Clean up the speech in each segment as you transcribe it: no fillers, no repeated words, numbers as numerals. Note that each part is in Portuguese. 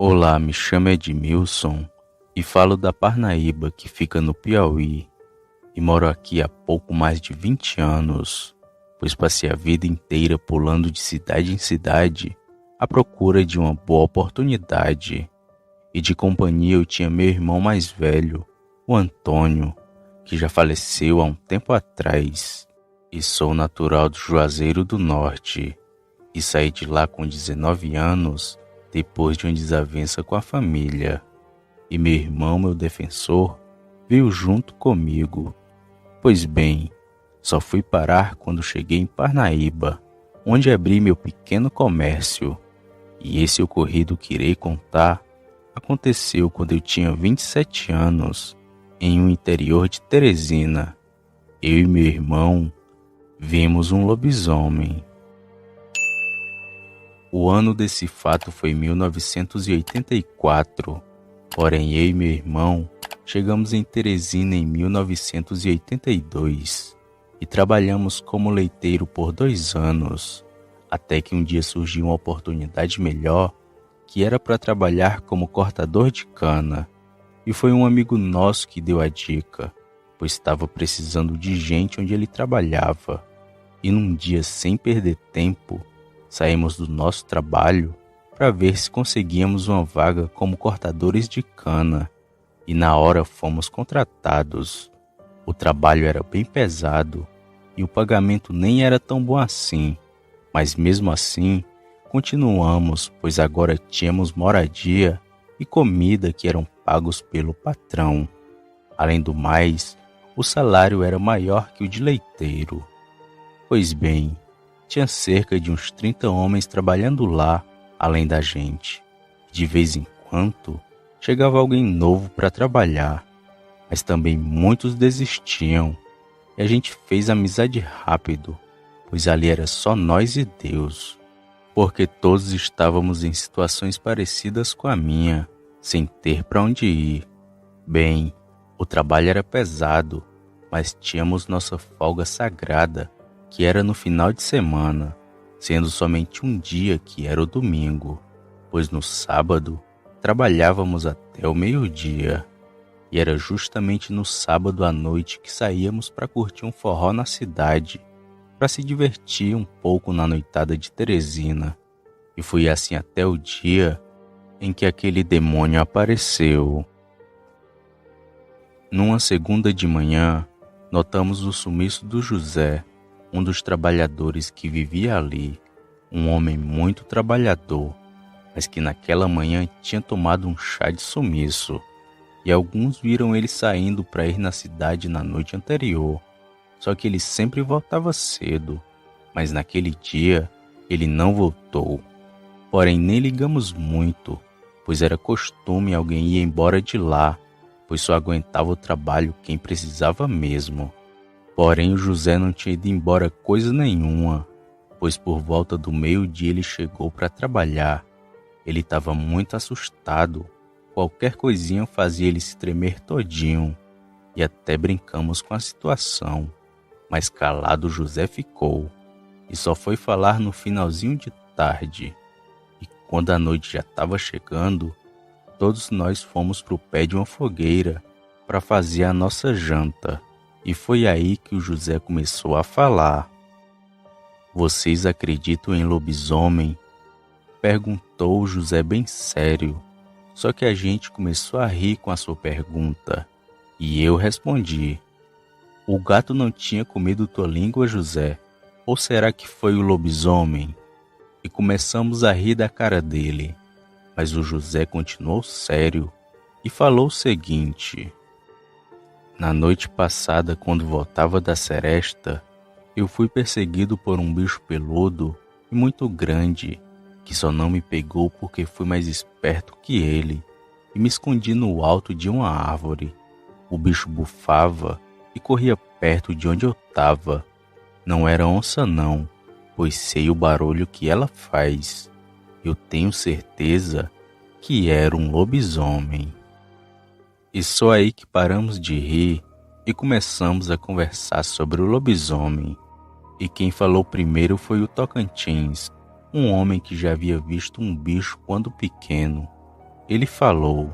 Olá, me chamo Edmilson e falo da Parnaíba, que fica no Piauí, e moro aqui há pouco mais de 20 anos, pois passei a vida inteira pulando de cidade em cidade à procura de uma boa oportunidade. E de companhia eu tinha meu irmão mais velho, o Antônio, que já faleceu há um tempo atrás. E sou natural do Juazeiro do Norte, e saí de lá com 19 anos, depois de uma desavença com a família. E meu irmão, meu defensor, veio junto comigo. Pois bem, só fui parar quando cheguei em Parnaíba, onde abri meu pequeno comércio. E esse ocorrido que irei contar aconteceu quando eu tinha 27 anos, em um interior de Teresina. Eu e meu irmão vimos um lobisomem. O ano desse fato foi 1984, porém eu e meu irmão chegamos em Teresina em 1982 e trabalhamos como leiteiro por 2 anos, até que um dia surgiu uma oportunidade melhor, que era para trabalhar como cortador de cana, e foi um amigo nosso que deu a dica, pois estava precisando de gente onde ele trabalhava. E num dia, sem perder tempo, saímos do nosso trabalho para ver se conseguíamos uma vaga como cortadores de cana, e na hora fomos contratados. O trabalho era bem pesado e o pagamento nem era tão bom assim, mas mesmo assim continuamos, pois agora tínhamos moradia e comida que eram pagos pelo patrão. Além do mais, o salário era maior que o de leiteiro. Pois bem, tinha cerca de uns 30 homens trabalhando lá, além da gente. De vez em quando, chegava alguém novo para trabalhar, mas também muitos desistiam, e a gente fez amizade rápido, pois ali era só nós e Deus, porque todos estávamos em situações parecidas com a minha, sem ter para onde ir. Bem, o trabalho era pesado, mas tínhamos nossa folga sagrada, que era no final de semana, sendo somente um dia que era o domingo, pois no sábado trabalhávamos até o meio-dia. E era justamente no sábado à noite que saíamos para curtir um forró na cidade, para se divertir um pouco na noitada de Teresina. E foi assim até o dia em que aquele demônio apareceu. Numa segunda de manhã, notamos o sumiço do José, um dos trabalhadores que vivia ali, um homem muito trabalhador, mas que naquela manhã tinha tomado um chá de sumiço, e alguns viram ele saindo para ir na cidade na noite anterior, só que ele sempre voltava cedo, mas naquele dia ele não voltou. Porém nem ligamos muito, pois era costume alguém ir embora de lá, pois só aguentava o trabalho quem precisava mesmo. Porém o José não tinha ido embora coisa nenhuma, pois por volta do meio-dia ele chegou para trabalhar. Ele estava muito assustado, qualquer coisinha fazia ele se tremer todinho, e até brincamos com a situação, mas calado o José ficou, e só foi falar no finalzinho de tarde. E quando a noite já estava chegando, todos nós fomos para o pé de uma fogueira para fazer a nossa janta. E foi aí que o José começou a falar. "Vocês acreditam em lobisomem?" perguntou o José bem sério. Só que a gente começou a rir com a sua pergunta. E eu respondi: "O gato não tinha comido tua língua, José? Ou será que foi o lobisomem?" E começamos a rir da cara dele. Mas o José continuou sério e falou o seguinte: "Na noite passada, quando voltava da seresta, eu fui perseguido por um bicho peludo e muito grande, que só não me pegou porque fui mais esperto que ele, e me escondi no alto de uma árvore. O bicho bufava e corria perto de onde eu estava. Não era onça não, pois sei o barulho que ela faz. Eu tenho certeza que era um lobisomem." E só aí que paramos de rir e começamos a conversar sobre o lobisomem. E quem falou primeiro foi o Tocantins, um homem que já havia visto um bicho quando pequeno. Ele falou: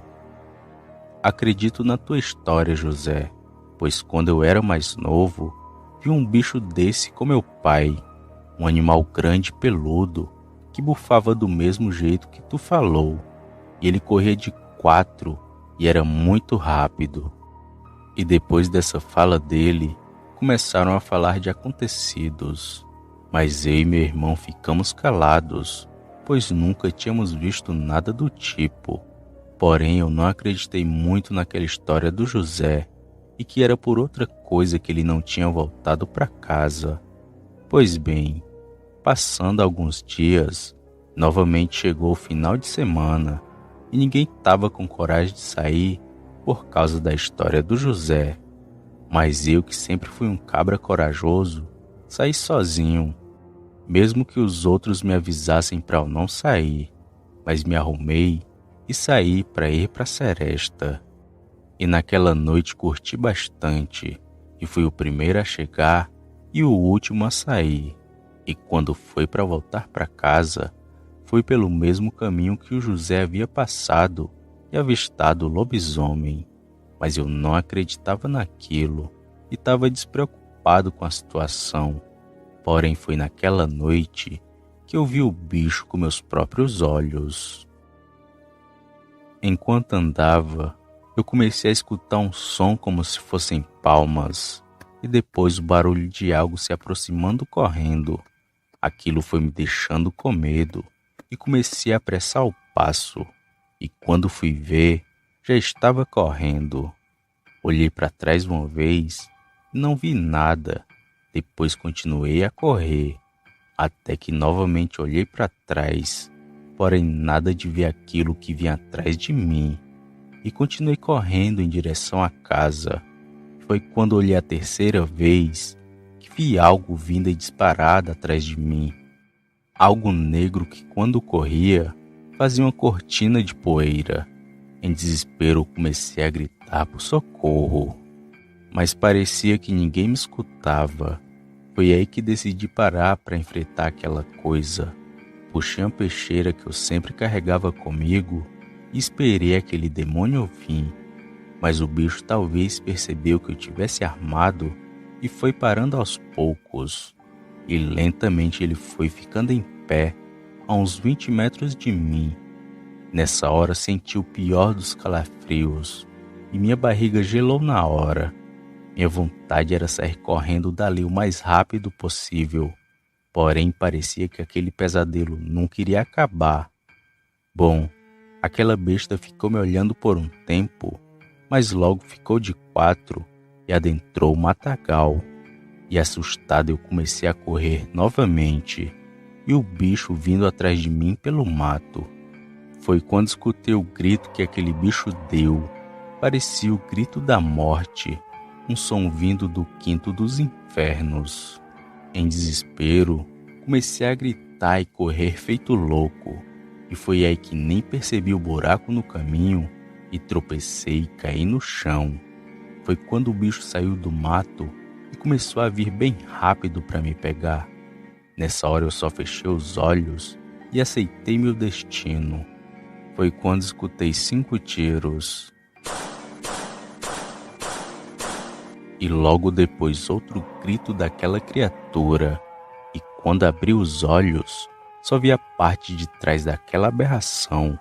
acredito na tua história, José, pois quando eu era mais novo, vi um bicho desse com meu pai, um animal grande e peludo, que bufava do mesmo jeito que tu falou, e ele corria de 4 e era muito rápido. E depois dessa fala dele, começaram a falar de acontecidos, mas eu e meu irmão ficamos calados, pois nunca tínhamos visto nada do tipo. Porém, eu não acreditei muito naquela história do José e que era por outra coisa que ele não tinha voltado para casa. Pois bem, passando alguns dias, novamente chegou o final de semana e ninguém estava com coragem de sair por causa da história do José. Mas eu, que sempre fui um cabra corajoso, saí sozinho, mesmo que os outros me avisassem para eu não sair, mas me arrumei e saí para ir para a Seresta. E naquela noite curti bastante, e fui o primeiro a chegar e o último a sair. E quando foi para voltar para casa, fui pelo mesmo caminho que o José havia passado e avistado o lobisomem. Mas eu não acreditava naquilo e estava despreocupado com a situação. Porém, foi naquela noite que eu vi o bicho com meus próprios olhos. Enquanto andava, eu comecei a escutar um som como se fossem palmas, e depois o barulho de algo se aproximando correndo. Aquilo foi me deixando com medo, e comecei a apressar o passo, e quando fui ver, já estava correndo. Olhei para trás uma vez e não vi nada, depois continuei a correr, até que novamente olhei para trás, porém nada de ver aquilo que vinha atrás de mim, e continuei correndo em direção à casa. Foi quando olhei a terceira vez que vi algo vindo e disparado atrás de mim. Algo negro que, quando corria, fazia uma cortina de poeira. Em desespero, comecei a gritar por socorro, mas parecia que ninguém me escutava. Foi aí que decidi parar para enfrentar aquela coisa. Puxei uma peixeira que eu sempre carregava comigo e esperei aquele demônio vir, mas o bicho talvez percebeu que eu tivesse armado e foi parando aos poucos, e lentamente ele foi ficando em pé a uns 20 metros de mim. Nessa hora senti o pior dos calafrios e minha barriga gelou na hora. Minha vontade era sair correndo dali o mais rápido possível, porém parecia que aquele pesadelo nunca iria acabar. Bom, aquela besta ficou me olhando por um tempo, mas logo ficou de 4 e adentrou o matagal. E assustado eu comecei a correr novamente, e o bicho vindo atrás de mim pelo mato. Foi quando escutei o grito que aquele bicho deu. Parecia o grito da morte, um som vindo do quinto dos infernos. Em desespero, comecei a gritar e correr feito louco, e foi aí que nem percebi o buraco no caminho e tropecei e caí no chão. Foi quando o bicho saiu do mato e começou a vir bem rápido para me pegar. Nessa hora eu só fechei os olhos e aceitei meu destino. Foi quando escutei 5 tiros. E logo depois outro grito daquela criatura. E quando abri os olhos, só vi a parte de trás daquela aberração,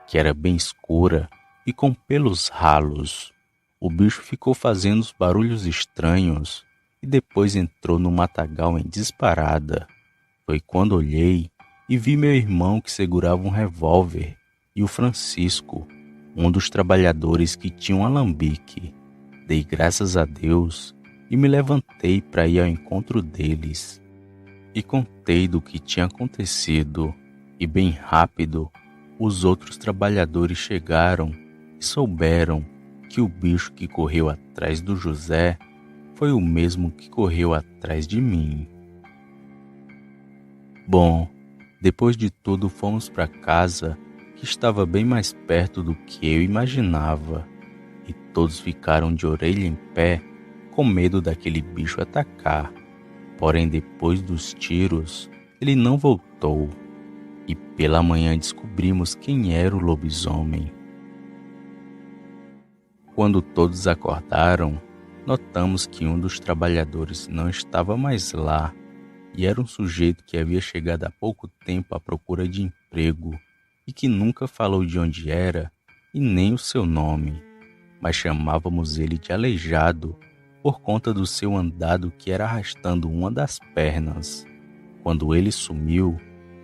que era bem escura e com pelos ralos. O bicho ficou fazendo os barulhos estranhos e depois entrou no matagal em disparada. Foi quando olhei e vi meu irmão que segurava um revólver e o Francisco, um dos trabalhadores que tinha um alambique. Dei graças a Deus e me levantei para ir ao encontro deles. E contei do que tinha acontecido, e bem rápido os outros trabalhadores chegaram e souberam que o bicho que correu atrás do José foi o mesmo que correu atrás de mim. Bom, depois de tudo fomos para casa, que estava bem mais perto do que eu imaginava, e todos ficaram de orelha em pé, com medo daquele bicho atacar. Porém, depois dos tiros, ele não voltou, e pela manhã descobrimos quem era o lobisomem. Quando todos acordaram, notamos que um dos trabalhadores não estava mais lá e era um sujeito que havia chegado há pouco tempo à procura de emprego e que nunca falou de onde era e nem o seu nome, mas chamávamos ele de aleijado por conta do seu andado que era arrastando uma das pernas. Quando ele sumiu,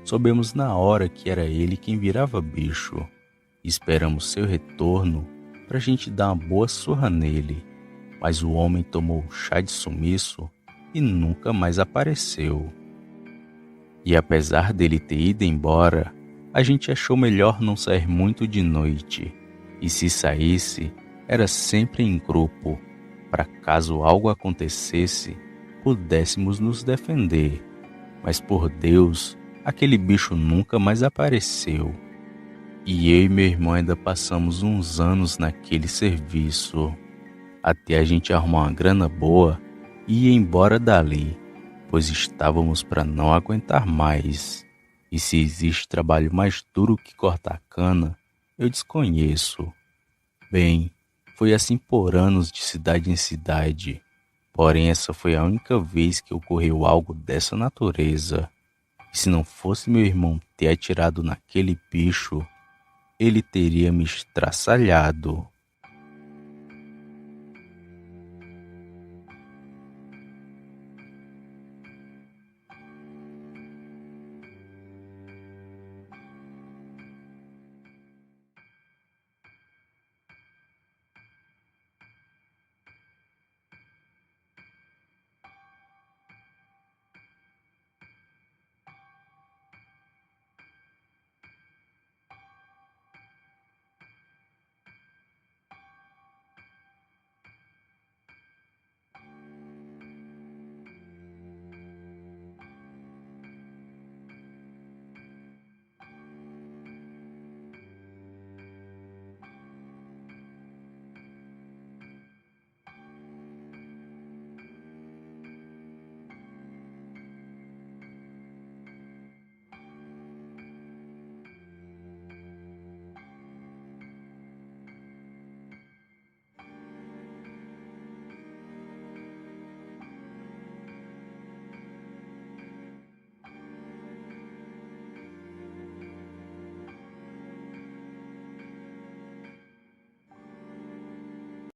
soubemos na hora que era ele quem virava bicho. Esperamos seu retorno para a gente dar uma boa surra nele, mas o homem tomou um chá de sumiço e nunca mais apareceu. E apesar dele ter ido embora, a gente achou melhor não sair muito de noite, e se saísse, era sempre em grupo, para caso algo acontecesse, pudéssemos nos defender. Mas por Deus, aquele bicho nunca mais apareceu. E eu e meu irmão ainda passamos uns anos naquele serviço, até a gente arrumar uma grana boa e ir embora dali, pois estávamos para não aguentar mais. E se existe trabalho mais duro que cortar cana, eu desconheço. Bem, foi assim por anos de cidade em cidade, porém essa foi a única vez que ocorreu algo dessa natureza. E se não fosse meu irmão ter atirado naquele bicho, ele teria me estraçalhado.